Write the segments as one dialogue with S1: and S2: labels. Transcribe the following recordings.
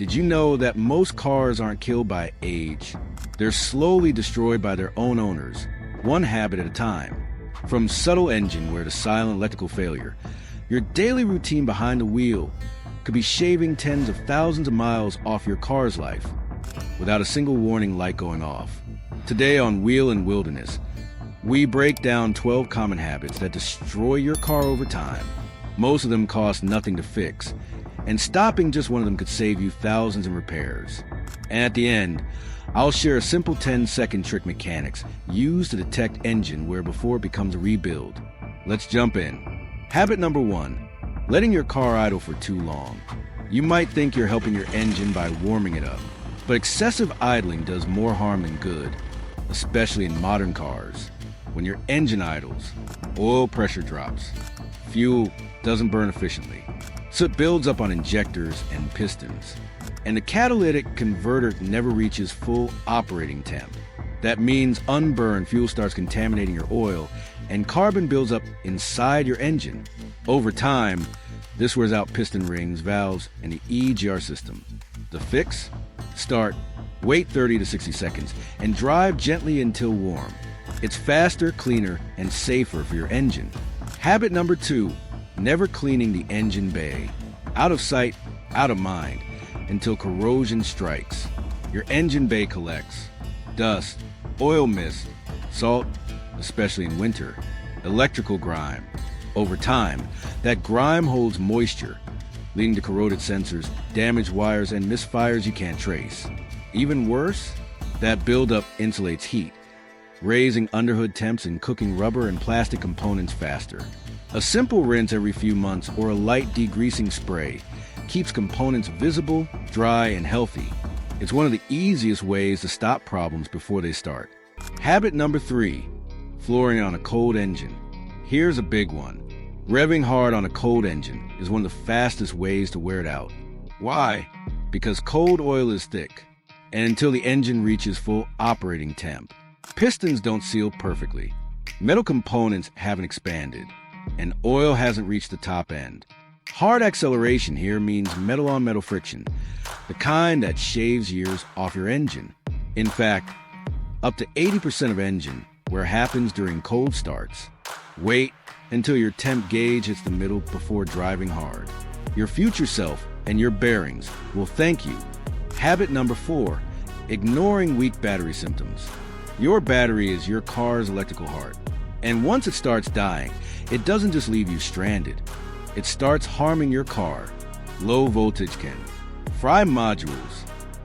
S1: Did you know that most cars aren't killed by age? They're slowly destroyed by their own owners, one habit at a time. From subtle engine wear to silent electrical failure, your daily routine behind the wheel could be shaving tens of thousands of miles off your car's life without a single warning light going off. Today on Wheel and Wilderness, we break down 12 common habits that destroy your car over time. Most of them cost nothing to fix, and stopping just one of them could save you thousands in repairs. And at the end, I'll share a simple 10-second trick mechanics use to detect engine wear before it becomes a rebuild. Let's jump in. Habit number 1, letting your car idle for too long. You might think you're helping your engine by warming it up, but excessive idling does more harm than good, especially in modern cars. When your engine idles, oil pressure drops, fuel doesn't burn efficiently, soot builds up on injectors and pistons, and the catalytic converter never reaches full operating temp. That means unburned fuel starts contaminating your oil, and carbon builds up inside your engine. Over time, this wears out piston rings, valves, and the EGR system. The fix? Start, wait 30 to 60 seconds, and drive gently until warm. It's faster, cleaner, and safer for your engine. Habit number 2, never cleaning the engine bay. Out of sight, out of mind, until corrosion strikes. Your engine bay collects dust, oil mist, salt, especially in winter, electrical grime. Over time, that grime holds moisture, leading to corroded sensors, damaged wires, and misfires you can't trace. Even worse, that buildup insulates heat, raising underhood temps and cooking rubber and plastic components faster. A simple rinse every few months or a light degreasing spray keeps components visible, dry, and healthy. It's one of the easiest ways to stop problems before they start. Habit number 3, flooring on a cold engine. Here's a big one. Revving hard on a cold engine is one of the fastest ways to wear it out. Why? Because cold oil is thick, and until the engine reaches full operating temp, pistons don't seal perfectly. Metal components haven't expanded, and oil hasn't reached the top end. Hard acceleration here means metal-on-metal friction, the kind that shaves years off your engine. In fact, up to 80% of engine wear happens during cold starts. Wait until your temp gauge hits the middle before driving hard. Your future self and your bearings will thank you. Habit number 4, ignoring weak battery symptoms. Your battery is your car's electrical heart, and once it starts dying, it doesn't just leave you stranded. It starts harming your car. Low voltage can fry modules,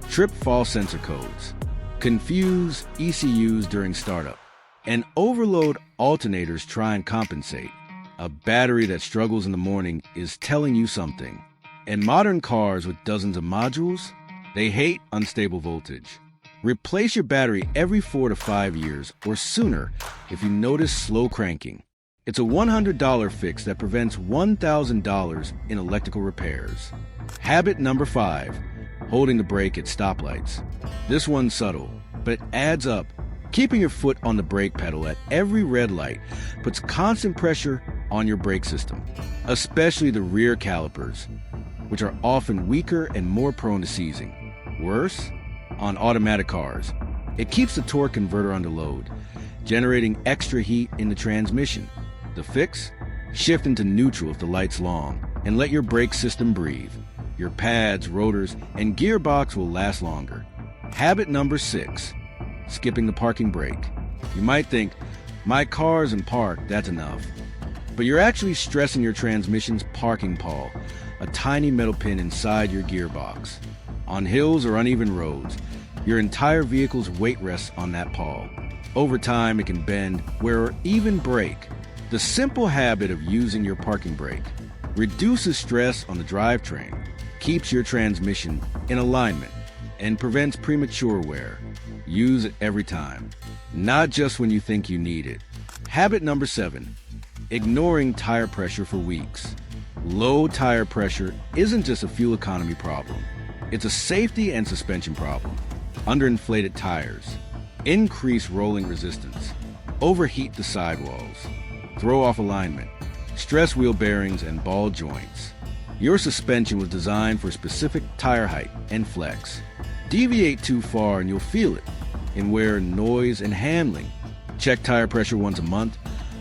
S1: trip false sensor codes, confuse ECUs during startup, and overload alternators try and compensate. A battery that struggles in the morning is telling you something. And modern cars with dozens of modules, they hate unstable voltage. Replace your battery every 4 to 5 years or sooner if you notice slow cranking. It's a $100 fix that prevents $1,000 in electrical repairs. Habit number 5, holding the brake at stoplights. This one's subtle, but it adds up. Keeping your foot on the brake pedal at every red light puts constant pressure on your brake system, especially the rear calipers, which are often weaker and more prone to seizing. Worse, on automatic cars, it keeps the torque converter under load, generating extra heat in the transmission. The fix? Shift into neutral if the light's long, and let your brake system breathe. Your pads, rotors, and gearbox will last longer. Habit number 6, skipping the parking brake. You might think, my car's in park, that's enough. But you're actually stressing your transmission's parking pawl, a tiny metal pin inside your gearbox. On hills or uneven roads, your entire vehicle's weight rests on that pawl. Over time, it can bend, wear, or even break. The simple habit of using your parking brake reduces stress on the drivetrain, keeps your transmission in alignment, and prevents premature wear. Use it every time, not just when you think you need it. Habit number 7, ignoring tire pressure for weeks. Low tire pressure isn't just a fuel economy problem. It's a safety and suspension problem. Underinflated tires, increase rolling resistance, overheat the sidewalls, throw off alignment, stress wheel bearings and ball joints. Your suspension was designed for specific tire height and flex. Deviate too far and you'll feel it in wear, noise, and handling. Check tire pressure once a month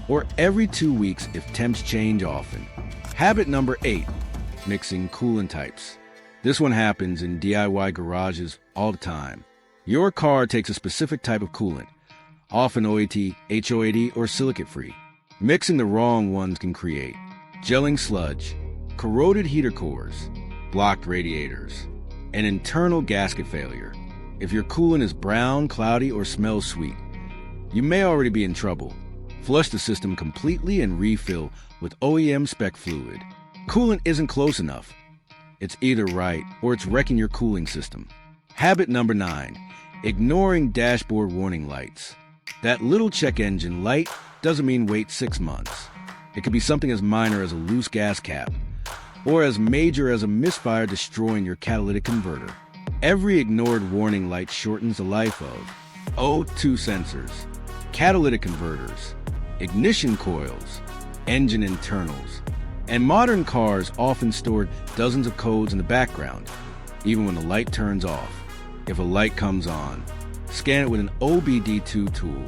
S1: or every 2 weeks if temps change often. Habit number 8, mixing coolant types. This one happens in DIY garages all the time. Your car takes a specific type of coolant, often OAT, HOAD, or silicate-free. Mixing the wrong ones can create gelling sludge, corroded heater cores, blocked radiators, and internal gasket failure. If your coolant is brown, cloudy, or smells sweet, you may already be in trouble. Flush the system completely and refill with OEM spec fluid. Coolant isn't close enough. It's either right or it's wrecking your cooling system. Habit number 9, ignoring dashboard warning lights. That little check engine light doesn't mean wait 6 months. It could be something as minor as a loose gas cap, or as major as a misfire destroying your catalytic converter. Every ignored warning light shortens the life of O2 sensors, catalytic converters, ignition coils, engine internals, and modern cars often store dozens of codes in the background, even when the light turns off. If a light comes on, scan it with an OBD2 tool,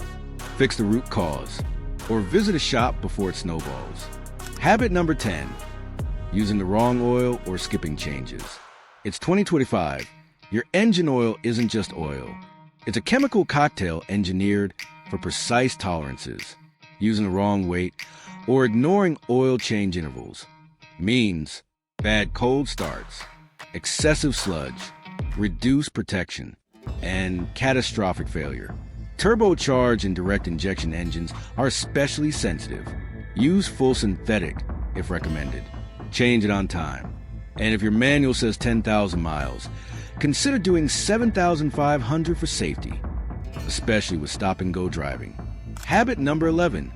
S1: fix the root cause, or visit a shop before it snowballs. Habit number 10, using the wrong oil or skipping changes. It's 2025. Your engine oil isn't just oil. It's a chemical cocktail engineered for precise tolerances. Using the wrong weight or ignoring oil change intervals means bad cold starts, excessive sludge, reduced protection, and catastrophic failure. Turbocharged and direct injection engines are especially sensitive. Use full synthetic if recommended. Change it on time. And if your manual says 10,000 miles, consider doing 7,500 for safety, especially with stop-and-go driving. Habit number 11,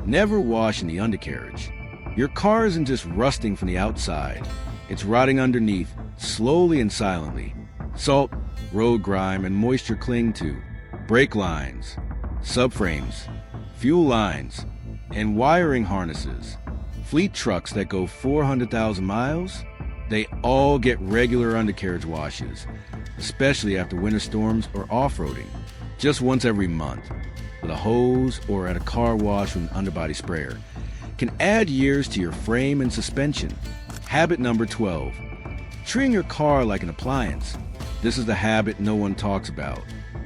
S1: never wash in the undercarriage. Your car isn't just rusting from the outside. It's rotting underneath, slowly and silently. Salt, road grime, and moisture cling to brake lines, subframes, fuel lines, and wiring harnesses. Fleet trucks that go 400,000 miles, they all get regular undercarriage washes, especially after winter storms or off-roading, just once every month, with a hose or at a car wash with an underbody sprayer. Can add years to your frame and suspension. Habit number 12, treating your car like an appliance. This is the habit no one talks about.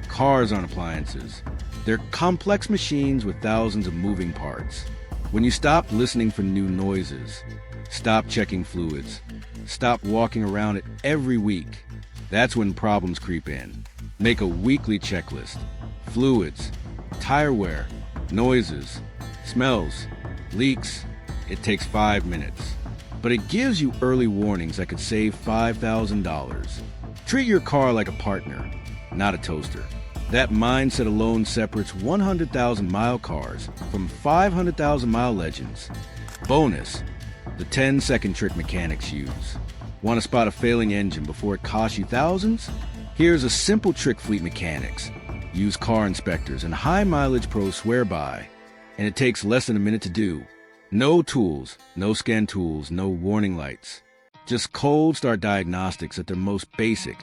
S1: Cars aren't appliances. They're complex machines with thousands of moving parts. When you stop listening for new noises, stop checking fluids, stop walking around it every week, that's when problems creep in. Make a weekly checklist. Fluids, tire wear, noises, smells, leaks. It takes 5 minutes, but it gives you early warnings that could save $5,000. Treat your car like a partner, not a toaster. That mindset alone separates 100,000-mile cars from 500,000-mile legends. Bonus, the 10-second trick mechanics use. Want to spot a failing engine before it costs you thousands? Here's a simple trick fleet mechanics use car inspectors and high-mileage pros swear by, and it takes less than a minute to do. No tools, no scan tools, no warning lights. Just cold start diagnostics at their most basic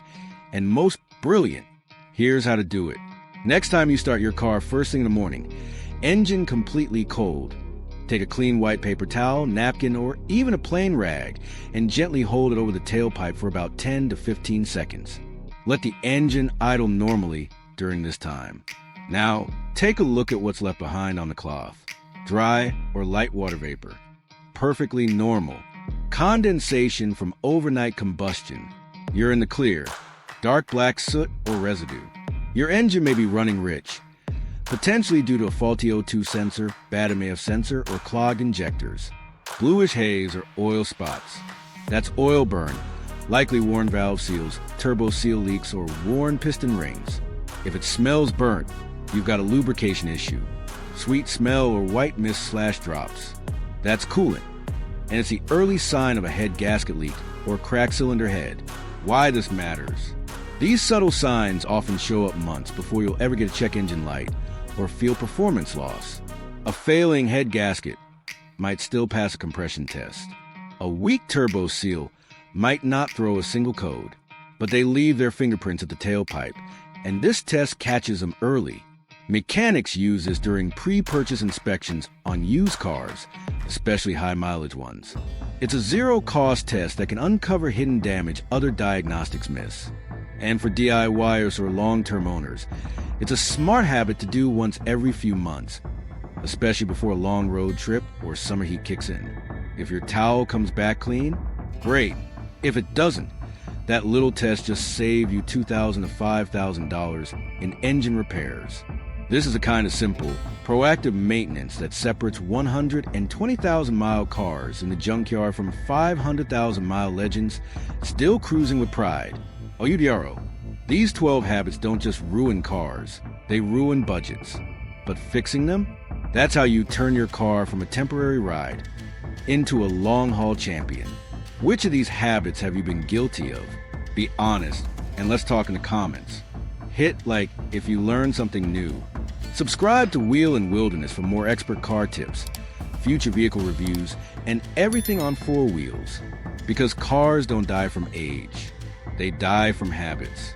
S1: and most brilliant. Here's how to do it. Next time you start your car first thing in the morning, engine completely cold. Take a clean white paper towel, napkin, or even a plain rag and gently hold it over the tailpipe for about 10 to 15 seconds. Let the engine idle normally during this time. Now, take a look at what's left behind on the cloth. Dry or light water vapor. Perfectly normal. Condensation from overnight combustion. You're in the clear. Dark black soot or residue. Your engine may be running rich, potentially due to a faulty O2 sensor, bad EMF sensor, or clogged injectors. Bluish haze or oil spots. That's oil burn, likely worn valve seals, turbo seal leaks, or worn piston rings. If it smells burnt, you've got a lubrication issue. Sweet smell or white mist / drops. That's coolant, and it's the early sign of a head gasket leak or cracked cylinder head. Why this matters. These subtle signs often show up months before you'll ever get a check engine light or feel performance loss. A failing head gasket might still pass a compression test. A weak turbo seal might not throw a single code, but they leave their fingerprints at the tailpipe, and this test catches them early. Mechanics use this during pre-purchase inspections on used cars, especially high-mileage ones. It's a zero-cost test that can uncover hidden damage other diagnostics miss. And for DIYers or long-term owners, it's a smart habit to do once every few months, especially before a long road trip or summer heat kicks in. If your towel comes back clean, great. If it doesn't, that little test just saved you $2,000 to $5,000 in engine repairs. This is a kind of simple, proactive maintenance that separates 120,000-mile cars in the junkyard from 500,000-mile legends still cruising with pride. Oyudiaro, these 12 habits don't just ruin cars, they ruin budgets. But fixing them? That's how you turn your car from a temporary ride into a long-haul champion. Which of these habits have you been guilty of? Be honest, and let's talk in the comments. Hit like if you learned something new. Subscribe to Wheel and Wilderness for more expert car tips, future vehicle reviews, and everything on four wheels. Because cars don't die from age, they die from habits.